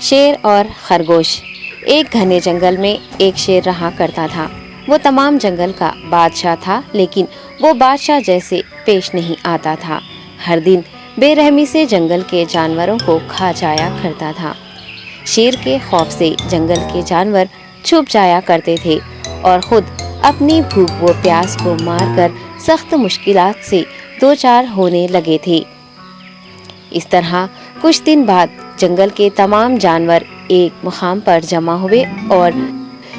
شیر اور خرگوش۔ ایک گھنے جنگل میں ایک شیر رہا کرتا تھا۔ وہ تمام جنگل کا بادشاہ تھا، لیکن وہ بادشاہ جیسے پیش نہیں آتا تھا۔ ہر دن بے رحمی سے جنگل کے جانوروں کو کھا جایا کرتا تھا۔ شیر کے خوف سے جنگل کے جانور چھپ جایا کرتے تھے اور خود اپنی بھوک و پیاس کو مار کر سخت مشکلات سے دوچار ہونے لگے تھے۔ اس طرح کچھ دن بعد جنگل کے تمام جانور ایک مقام پر جمع ہوئے اور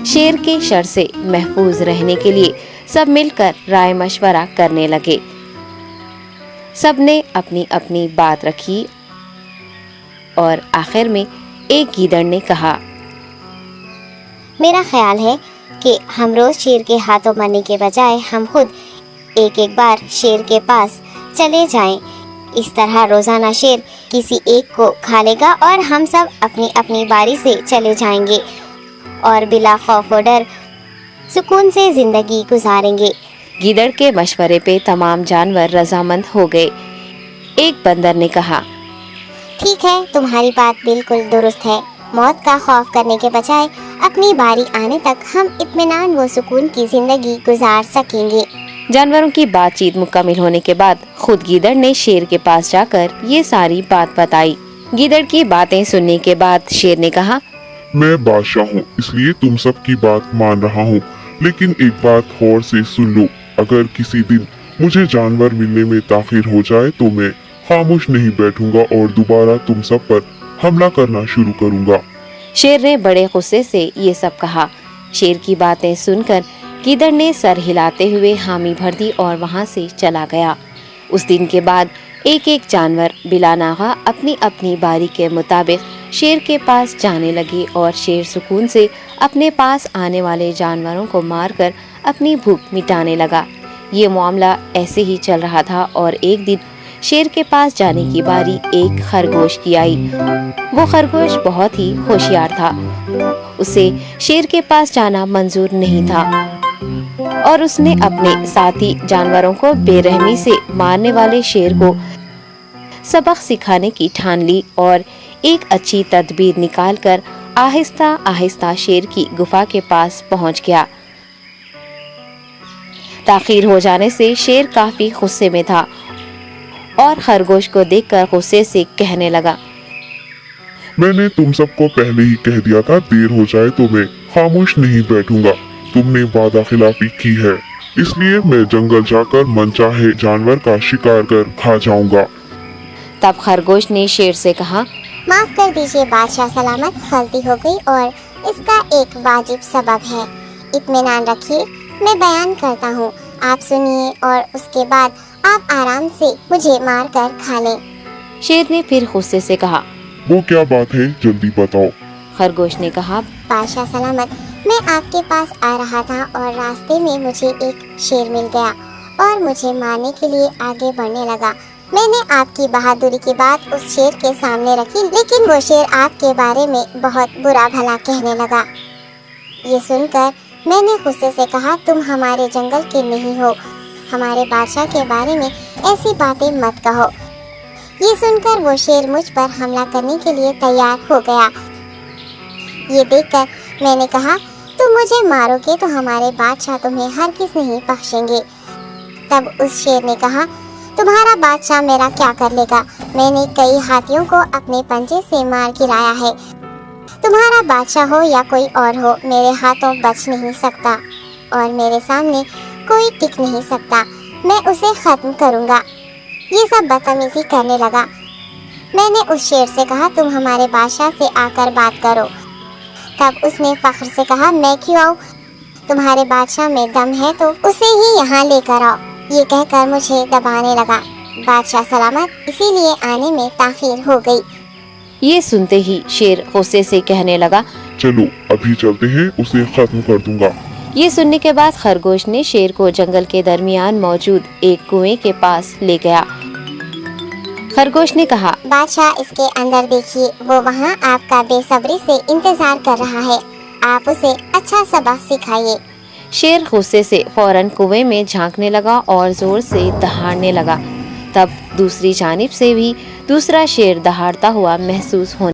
شیر کے شر سے محفوظ رہنے کے لیے سب مل کر رائے مشورہ کرنے لگے۔ سب نے اپنی اپنی بات رکھی اور آخر میں ایک گیدڑ نے کہا، میرا خیال ہے کہ ہم روز شیر کے ہاتھوں مرنے کے بجائے ہم خود ایک بار شیر کے پاس چلے جائیں۔ اس طرح روزانہ شیر کسی ایک کو کھا لے گا اور ہم سب اپنی اپنی باری سے چلے جائیں گے اور بلا خوف و ڈر سکون سے زندگی گزاریں گے۔ گیدڑ کے مشورے پہ تمام جانور رضامند ہو گئے۔ ایک بندر نے کہا، ٹھیک ہے، تمہاری بات بالکل درست ہے۔ موت کا خوف کرنے کے بجائے اپنی باری آنے تک ہم اطمینان و سکون کی زندگی گزار سکیں گے۔ جانوروں کی بات چیت مکمل ہونے کے بعد خود گیدڑ نے شیر کے پاس جا کر یہ ساری بات بتائی۔ گیدڑ کی باتیں سننے کے بعد شیر نے کہا، میں بادشاہ ہوں، اس لیے تم سب کی بات مان رہا ہوں، لیکن ایک بات غور سے سن لو۔ اگر کسی دن مجھے جانور ملنے میں تاخیر ہو جائے تو میں خاموش نہیں بیٹھوں گا اور دوبارہ تم سب پر حملہ کرنا شروع کروں گا۔ شیر نے بڑے غصے سے یہ سب کہا۔ شیر کی باتیں سن کر گیدڑ نے سر ہلاتے ہوئے حامی بھر دی اور وہاں سے چلا گیا۔ اس دن کے بعد ایک ایک جانور بلا ناغہ اپنی اپنی باری کے مطابق شیر کے پاس جانے لگے اور شیر سکون سے اپنے پاس آنے والے جانوروں کو مار کر اپنی بھوک مٹانے لگا۔ یہ معاملہ ایسے ہی چل رہا تھا اور ایک دن شیر کے پاس جانے کی باری ایک خرگوش کی آئی۔ وہ خرگوش بہت ہی ہوشیار تھا۔ اسے شیر کے پاس جانا منظور نہیں تھا اور اس نے اپنے ساتھی جانوروں کو بے رحمی سے مارنے والے شیر کو سبق سکھانے کی ٹھان لی اور ایک اچھی تدبیر نکال کر آہستہ آہستہ شیر کی گفا کے پاس پہنچ گیا۔ تاخیر ہو جانے سے شیر کافی غصے میں تھا اور خرگوش کو دیکھ کر غصے سے کہنے لگا، میں نے تم سب کو پہلے ہی کہہ دیا تھا، دیر ہو جائے تو میں خاموش نہیں بیٹھوں گا۔ تم نے وعدہ خلافی کی ہے، اس لیے میں جنگل جا کر من چاہے جانور کا شکار کر کھا جاؤں گا۔ تب خرگوش نے شیر سے کہا، معاف کر دیجیے بادشاہ سلامت، غلطی ہو گئی اور اس کا ایک واجب سبب ہے۔ اطمینان رکھیے، میں بیان کرتا ہوں، آپ سنیے اور اس کے بعد آپ آرام سے مجھے مار کر کھا لیں۔ شیر نے پھر غصے سے کہا، وہ کیا بات ہے، جلدی بتاؤ۔ خرگوش نے کہا، بادشاہ سلامت، میں آپ کے پاس آ رہا تھا اور راستے میں مجھے ایک شیر مل گیا اور مجھے مارنے کے لیے آگے بڑھنے لگا۔ میں نے آپ کی بہادری کی بات اس شیر کے سامنے رکھی، لیکن وہ شیر آپ کے بارے میں بہت برا بھلا کہنے لگا۔ یہ سن کر میں نے غصے سے کہا، تم ہمارے جنگل کے نہیں ہو، ہمارے بادشاہ کے بارے میں ایسی باتیں مت کہو۔ یہ سن کر وہ شیر مجھ پر حملہ کرنے کے لیے تیار ہو گیا۔ یہ دیکھ کر میں نے کہا، تم مجھے مارو گے تو ہمارے بادشاہ تمہیں ہرگز نہیں بخشیں گے۔ تب اس شیر نے کہا، تمہارا بادشاہ میرا کیا کر لے گا؟ میں نے کئی ہاتھیوں کو اپنے پنجے سے مار گرایا ہے، تمہارا بادشاہ ہو یا کوئی اور ہو، میرے ہاتھوں بچ نہیں سکتا اور میرے سامنے کوئی ٹک نہیں سکتا، میں اسے ختم کروں گا۔ یہ سب بدتمیزی کرنے لگا۔ میں نے اس شیر سے کہا، تم ہمارے بادشاہ سے آ کر بات کرو۔ تب اس نے فخر سے کہا، میں کیوں آؤں؟ تمہارے بادشاہ میں دم ہے تو اسے ہی یہاں لے کر آؤ۔ یہ کہہ کر مجھے دبانے لگا۔ بادشاہ سلامت، اسی لیے آنے میں تاخیر ہو گئی۔ یہ سنتے ہی شیر غصے سے کہنے لگا، چلو ابھی چلتے ہیں، اسے ختم کر دوں گا۔ یہ سننے کے بعد خرگوش نے شیر کو جنگل کے درمیان موجود ایک کنویں کے پاس لے گیا۔ خرگوش نے کہا، بادشاہ اس کے اندر دیکھیے، وہ وہاں آپ کا بے صبری سے انتظار کر رہا ہے، آپ اسے اچھا سبق سکھائیے۔ شیر غصے سے فوراً کنویں میں جھانکنے لگا اور زور سے دہاڑنے لگا۔ تب دوسری جانب سے بھی دوسرا شیر دہاڑتا ہوا محسوس ہونے